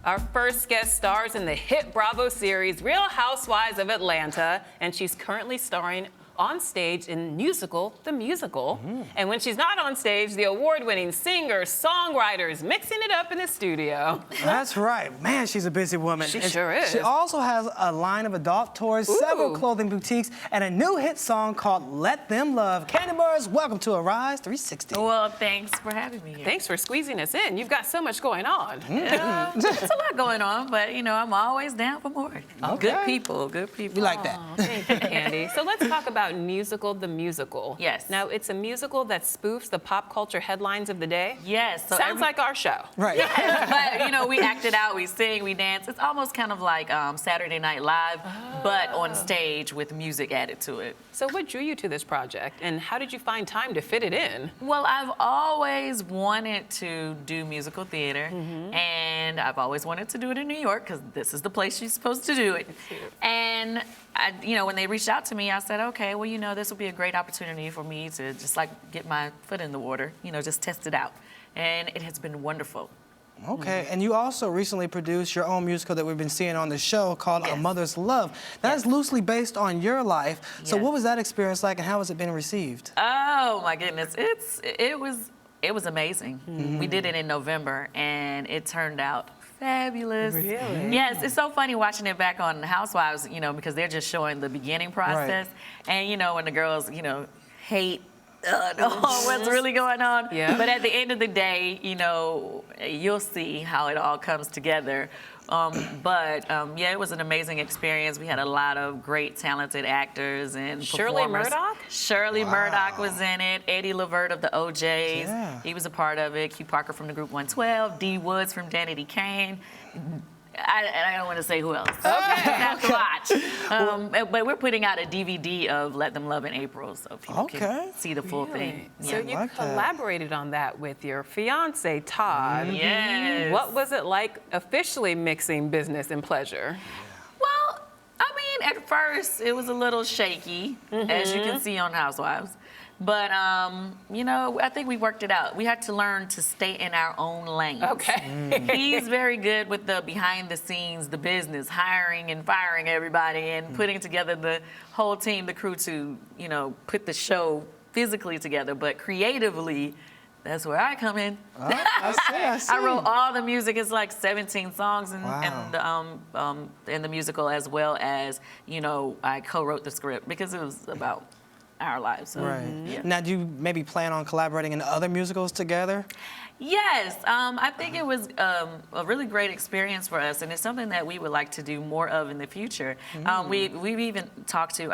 Our first guest stars in the hit Bravo series Real Housewives of Atlanta, and she's currently starring on stage in musical, The Musical. And when she's not on stage, the award-winning singer, songwriters mixing it up in the studio. That's right. Man, she's a busy woman. She sure is. She also has a line of adult tours, several clothing boutiques, and a new hit song called Let Them Love. Kandi, Burruss, welcome to Arise 360. Well, thanks for having me here. Thanks for squeezing us in. You've got so much going on. There's a lot going on, but, you know, I'm always down for more. Okay. Good people, good people. We like that. Thank you, Kandi. So let's talk about musical, The Musical. Yes. Now, it's a musical that spoofs the pop culture headlines of the day. Yes. So Sounds like our show. Right. but, you know, we act it out, we sing, we dance. It's almost kind of like Saturday Night Live, but on stage with music added to it. So what drew you to this project, and how did you find time to fit it in? Well, I've always wanted to do musical theater, and I've always wanted to do it in New York because this is the place you're supposed to do it. And you know, when they reached out to me, I said, okay, well, you know, this will be a great opportunity for me to just like get my foot in the water, you know, just test it out. And it has been wonderful. Okay, and you also recently produced your own musical that we've been seeing on the show called A Mother's Love. That is loosely based on your life. So what was that experience like, and how has it been received? Oh my goodness, it was amazing. We did it in November, and it turned out fabulous. Really? Yes, it's so funny watching it back on Housewives, you know, because they're just showing the beginning process, and you know, when the girls, you know, hate what's really going on. Yeah. But at the end of the day, you know, you'll see how it all comes together. Yeah, it was an amazing experience. We had a lot of great, talented actors and Shirley performers. Murdoch? Shirley Murdoch was in it. Eddie Lavert of the OJs. Yeah. He was a part of it. Q Parker from the Group 112. D Woods from Danity Kane. I don't want to say who else. Okay. Have to watch. But we're putting out a DVD of Let Them Love in April, so people can see the full thing. So Yeah. you collaborated on that with your fiance, Todd. Yes. What was it like officially mixing business and pleasure? Well, I mean, at first it was a little shaky, as you can see on Housewives. But, you know, I think we worked it out. We had to learn to stay in our own lane. Okay. He's very good with the behind the scenes, the business, hiring and firing everybody and putting together the whole team, the crew to, you know, put the show physically together. But creatively, that's where I come in. I see. I wrote all the music. It's like 17 songs in the musical, as well as, you know, I co-wrote the script because it was about our lives. So, Right. yeah. Now, do you maybe plan on collaborating in other musicals together? Yes, I think it was a really great experience for us, and it's something that we would like to do more of in the future. We've even talked to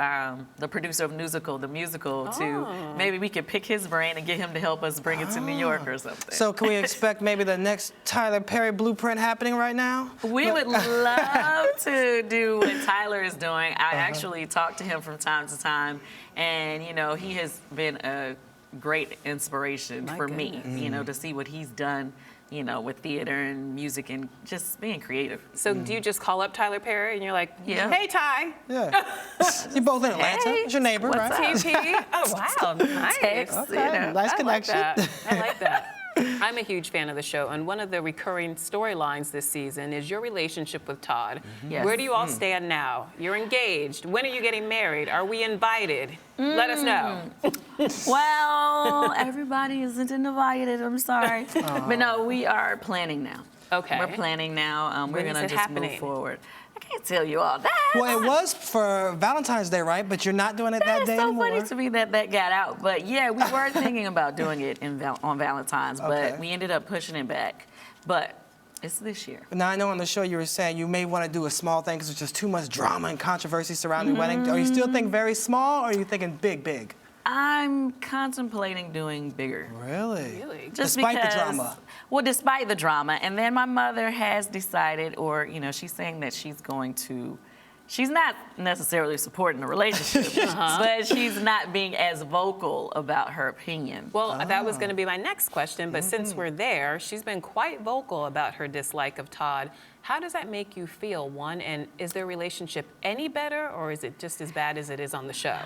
the producer of The Musical, to maybe we could pick his brain and get him to help us bring it to New York or something. So can we expect maybe the next Tyler Perry blueprint happening right now? We would love to do what Tyler is doing. I actually talk to him from time to time, and you know, he has been a great inspiration for me, you know, to see what he's done, you know, with theater and music and just being creative. So do you just call up Tyler Perry and you're like, Yeah. hey, Ty. Yeah. You're both in Atlanta. Hey, It's your neighbor, what's right? up? TP. Oh, wow. Nice. Text, Okay, you know. nice I like connection. that. I like that. I'm a huge fan of the show, and one of the recurring storylines this season is your relationship with Todd. Yes. Where do you all stand now? You're engaged. When are you getting married? Are we invited? Let us know. Well, everybody isn't invited. I'm sorry. But no, we are planning now. Okay. We're planning now. We're When is going it to just happening? move forward. I can't tell you all that. Well, it was for Valentine's Day, right? But you're not doing it that It's day so anymore. funny to me that got out. But yeah, we were thinking about doing it on Valentine's, but we ended up pushing it back. But it's this year. Now, I know on the show you were saying you may want to do a small thing because there's just too much drama and controversy surrounding wedding. Are you still thinking very small, or are you thinking big, big? I'm contemplating doing bigger. Really? Just Despite because, the drama? Well, despite the drama. And then my mother has decided, or, you know, she's saying that she's going to, she's not necessarily supporting the relationship, but she's not being as vocal about her opinion. Well, that was going to be my next question, but since we're there, she's been quite vocal about her dislike of Todd. How does that make you feel, one, and is their relationship any better, or is it just as bad as it is on the show?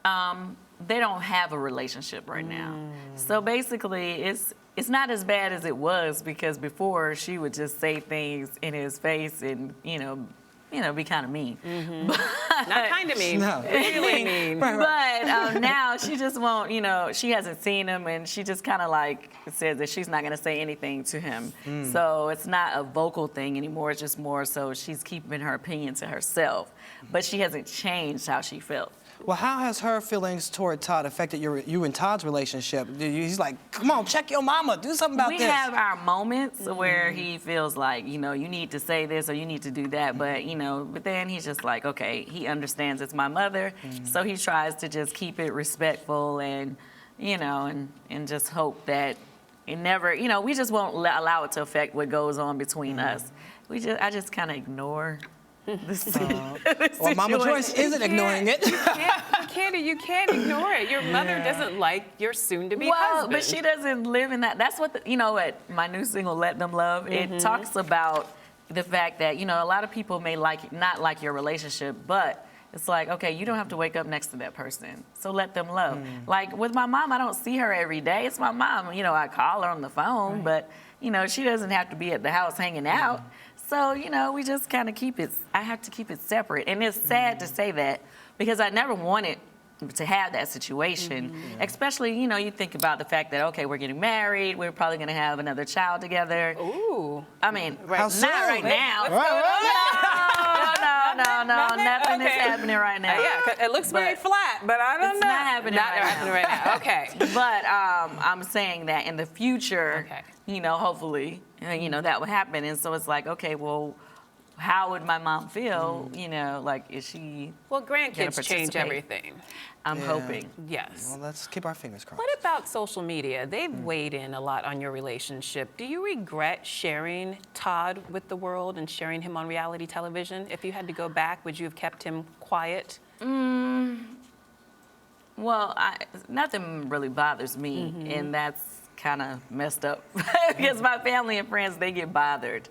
they don't have a relationship right now. So basically, it's not as bad as it was, because before she would just say things in his face and be kind of mean. Not kind of mean. No. Really mean. But now she just won't, she hasn't seen him, and she just kind of like says that she's not going to say anything to him. So it's not a vocal thing anymore. It's just more so she's keeping her opinion to herself. But she hasn't changed how she felt. Well, how has her feelings toward Todd affected you and Todd's relationship? He's like, come on, check your mama, do something about this. We have our moments where he feels like, you need to say this or you need to do that. But then he's just like, okay, he understands it's my mother. So he tries to just keep it respectful and just hope that it never, we just won't allow it to affect what goes on between us. I just kind of ignore Well, Mama Joyce isn't ignoring it. Kandi, you can't ignore it. Your mother doesn't like your soon-to-be husband. But she doesn't live in that. That's what, what my new single, Let Them Love, it talks about the fact that, a lot of people may not like your relationship, but it's like, okay, you don't have to wake up next to that person, so let them love. Like with my mom, I don't see her every day. It's my mom. I call her on the phone, but, she doesn't have to be at the house hanging out. So, we just kind of I have to keep it separate. And it's sad to say that, because I never wanted to have that situation. Especially, you think about the fact that, okay, we're getting married, we're probably going to have another child together. Ooh. I mean, How not soon? right now. No, nothing is happening right now. Yeah, 'cause it looks very flat, but I don't know. It's not happening right now. Okay. But I'm saying that in the future, Okay. Hopefully, that would happen. And so it's like, okay, well, how would my mom feel? Like, is she Well, gonna grandkids change participate? everything. I'm hoping. Yes. Well, let's keep our fingers crossed. What about social media? They've weighed in a lot on your relationship. Do you regret sharing Todd with the world and sharing him on reality television? If you had to go back, would you have kept him quiet? Well, nothing really bothers me, and that's kind of messed up because my family and friends, they get bothered.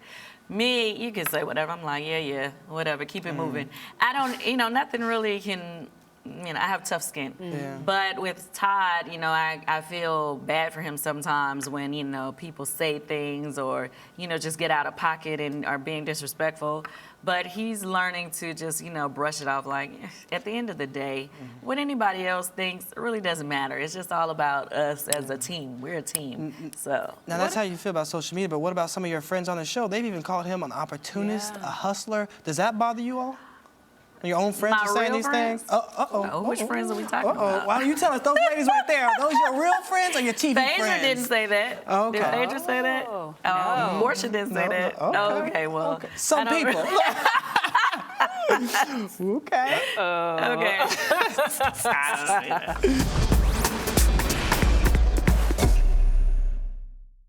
Me, you can say whatever. I'm like, yeah, whatever, keep it moving. I don't, nothing really can, I have tough skin. Yeah. But with Todd, I feel bad for him sometimes when, people say things or, just get out of pocket and are being disrespectful. But he's learning to just, brush it off. Like, at the end of the day, what anybody else thinks, it really doesn't matter. It's just all about us as a team. We're a team, so. Now, that's how you feel about social media, but what about some of your friends on the show? They've even called him an opportunist, a hustler. Does that bother you all? Your own friends My are saying real these friends? things? Uh-oh. Which friends are we talking about? Why don't you tell us those ladies right there? Are those your real friends or your TV Phaedra friends? didn't say that. Okay. Did Phaedra say that? Oh, Oh, Portia didn't say that. Okay. Oh, okay, well. Okay. Some I don't people. Okay. Okay. I don't say that.